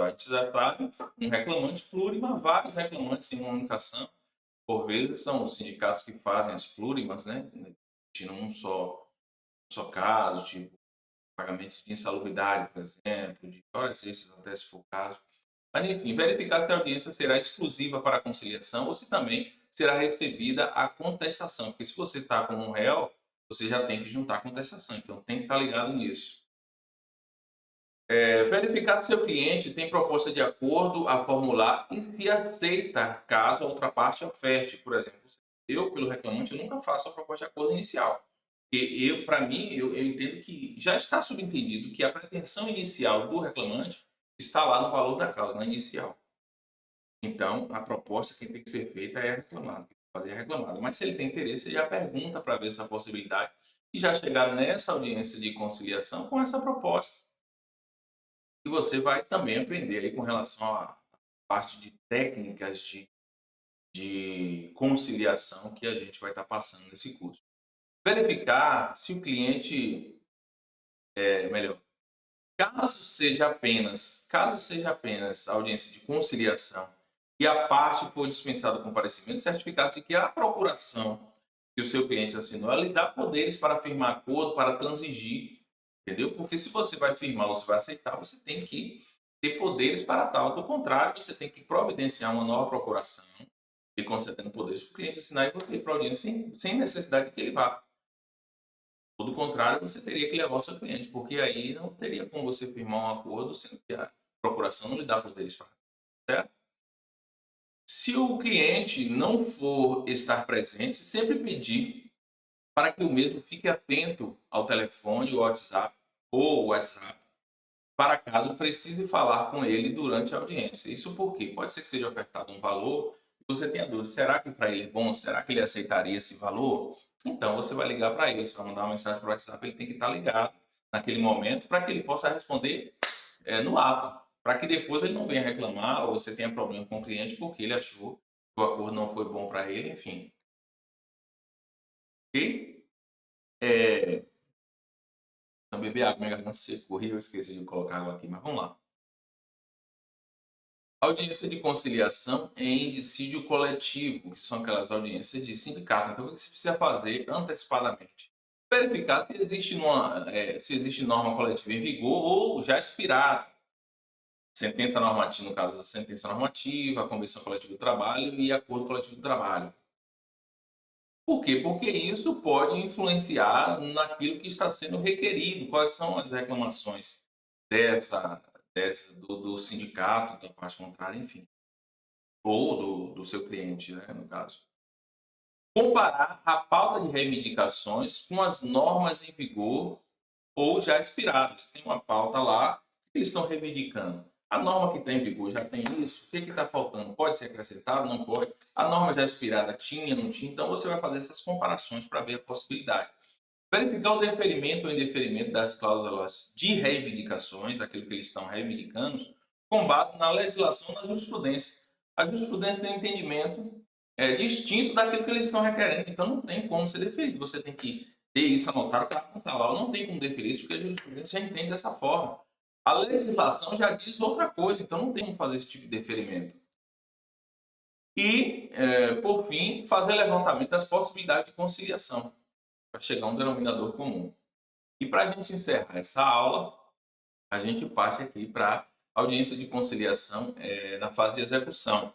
gente já sabe, um reclamante plurima, vários reclamantes em uma única ação. Por vezes são os sindicatos que fazem as plurimas, né? Discutindo um só caso, tipo pagamentos de insalubridade, por exemplo, de horas extras até se for o caso. Mas, enfim, verificar se a audiência será exclusiva para a conciliação ou se também será recebida a contestação. Porque se você está com um réu, você já tem que juntar a contestação. Então, tem que estar ligado nisso. Verificar se seu cliente tem proposta de acordo a formular e se aceita caso a outra parte oferte. Por exemplo, eu, pelo reclamante, eu nunca faço a proposta de acordo inicial. Porque para mim, eu entendo que já está subentendido que a pretensão inicial do reclamante está lá no valor da causa, na inicial. Então, a proposta que tem que ser feita é reclamada, fazer reclamada. Mas se ele tem interesse, ele já pergunta para ver essa possibilidade e já chegar nessa audiência de conciliação com essa proposta. E você vai também aprender aí com relação à parte de técnicas de conciliação que a gente vai estar passando nesse curso. Verificar se o cliente melhor. Caso seja apenas a audiência de conciliação e a parte for dispensada o comparecimento, certificar-se que a procuração que o seu cliente assinou, ela lhe dá poderes para firmar acordo, para transigir, entendeu? Porque se você vai firmar ou se vai aceitar, você tem que ter poderes para tal. Do contrário, você tem que providenciar uma nova procuração e concedendo poderes para o cliente assinar e você ir para a audiência sem necessidade de que ele vá. Ou do contrário, você teria que levar o seu cliente, porque aí não teria como você firmar um acordo sendo que a procuração não lhe dá poderes para, certo? Se o cliente não for estar presente, sempre pedir para que o mesmo fique atento ao telefone, ou WhatsApp, para caso precise falar com ele durante a audiência. Isso porque pode ser que seja ofertado um valor e você tenha dúvida, será que para ele é bom? Será que ele aceitaria esse valor? Então você vai ligar para ele, você vai mandar uma mensagem para o WhatsApp, ele tem que estar ligado naquele momento para que ele possa responder no ato, para que depois ele não venha reclamar ou você tenha problema com o cliente porque ele achou que o acordo não foi bom para ele, enfim. E beber água, minha garganta secou e eu esqueci de colocar água aqui, mas vamos lá. Audiência de conciliação em dissídio coletivo, que são aquelas audiências de sindicato. Então, o que você precisa fazer antecipadamente? Verificar se existe norma coletiva em vigor ou já expirada. Sentença normativa, no caso da sentença normativa, a convenção coletiva do trabalho e acordo coletivo do trabalho. Por quê? Porque isso pode influenciar naquilo que está sendo requerido, quais são as reclamações dessa, do sindicato, da parte contrária, enfim, ou do seu cliente, né, no caso. Comparar a pauta de reivindicações com as normas em vigor ou já expiradas. Tem uma pauta lá que eles estão reivindicando. A norma que está em vigor já tem isso? O que está faltando? Pode ser acrescentado? Não pode? A norma já expirada tinha, não tinha? Então você vai fazer essas comparações para ver a possibilidade. Verificar o deferimento ou indeferimento das cláusulas de reivindicações, aquilo que eles estão reivindicando, com base na legislação, na jurisprudência. A jurisprudência tem um entendimento distinto daquilo que eles estão requerendo, então não tem como ser deferido. Você tem que ter isso anotado para apontar lá. Não tem como deferir isso, porque a jurisprudência já entende dessa forma. A legislação já diz outra coisa, então não tem como fazer esse tipo de deferimento. E, por fim, fazer levantamento das possibilidades de conciliação, para chegar a um denominador comum. E para a gente encerrar essa aula, a gente parte aqui para a audiência de conciliação na fase de execução.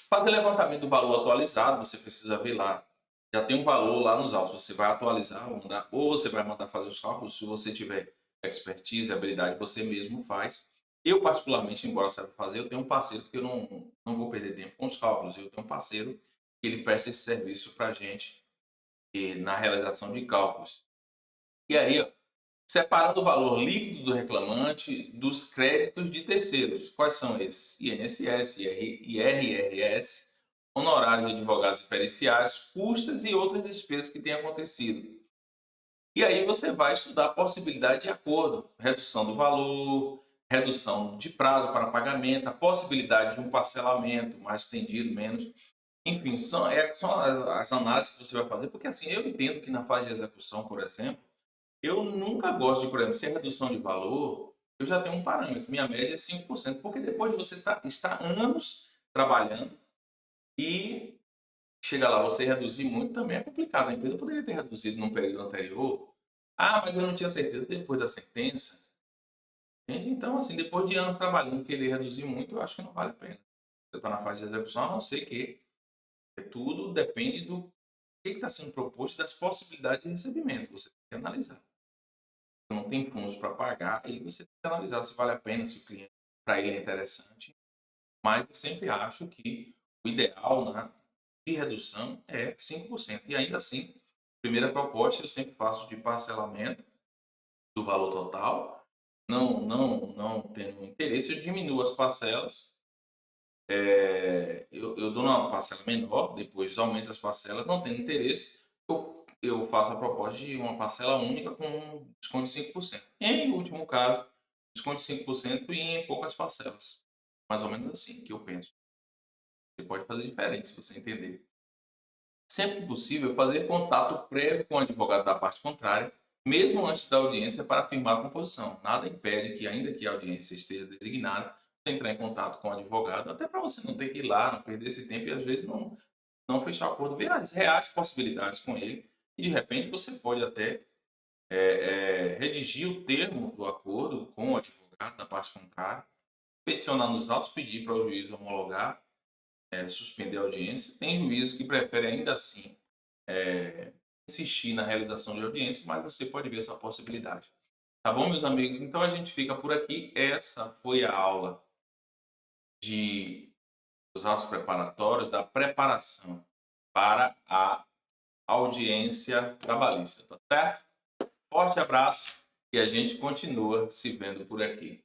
Fazer levantamento do valor atualizado, você precisa ver lá. Já tem um valor lá nos autos, você vai atualizar, ou você vai mandar fazer os cálculos, se você tiver expertise, habilidade, você mesmo faz. Eu, particularmente, embora saiba fazer, eu tenho um parceiro, porque eu não vou perder tempo com os cálculos, eu tenho um parceiro que ele presta esse serviço para a gente na realização de cálculos. E aí, ó, separando o valor líquido do reclamante dos créditos de terceiros. Quais são esses? INSS, IRRS, honorários de advogados e periciais, custas e outras despesas que tenham acontecido. E aí você vai estudar a possibilidade de acordo, redução do valor, redução de prazo para pagamento, a possibilidade de um parcelamento mais estendido, menos. Enfim, são as análises que você vai fazer, porque assim, eu entendo que na fase de execução, por exemplo, eu nunca gosto de, por exemplo, se é redução de valor, eu já tenho um parâmetro, minha média é 5%, porque depois de você estar anos trabalhando e chega lá, você reduzir muito também é complicado. A empresa poderia ter reduzido num período anterior. Ah, mas eu não tinha certeza depois da sentença. Entende? Então, assim, depois de anos trabalhando, querer reduzir muito, eu acho que não vale a pena. Você está na fase de execução, a não ser que tudo depende do que está sendo proposto e das possibilidades de recebimento. Você tem que analisar. Não tem fundos para pagar, aí você tem que analisar se vale a pena, se o cliente, para ele é interessante. Mas eu sempre acho que o ideal de redução é 5%. E ainda assim, primeira proposta eu sempre faço de parcelamento do valor total. Não tendo interesse, eu diminuo as parcelas. Eu dou uma parcela menor, depois aumento as parcelas, não tendo interesse, eu faço a proposta de uma parcela única com desconto de 5%. Em último caso, desconto de 5% e em poucas parcelas. Mais ou menos assim que eu penso. Você pode fazer diferente se você entender. Sempre que possível, fazer contato prévio com o advogado da parte contrária, mesmo antes da audiência, para afirmar a composição. Nada impede que, ainda que a audiência esteja designada, você entrar em contato com o advogado, até para você não ter que ir lá, não perder esse tempo e às vezes não fechar o acordo, ver as reais possibilidades com ele e de repente você pode até redigir o termo do acordo com o advogado da parte contrária, peticionar nos autos, pedir para o juiz homologar, suspender a audiência. Tem juízes que preferem ainda assim insistir na realização de audiência, mas você pode ver essa possibilidade. Tá bom, meus amigos? Então a gente fica por aqui. Essa foi a aula dos autos preparatórios, da preparação para a audiência trabalhista, tá certo? Forte abraço e a gente continua se vendo por aqui.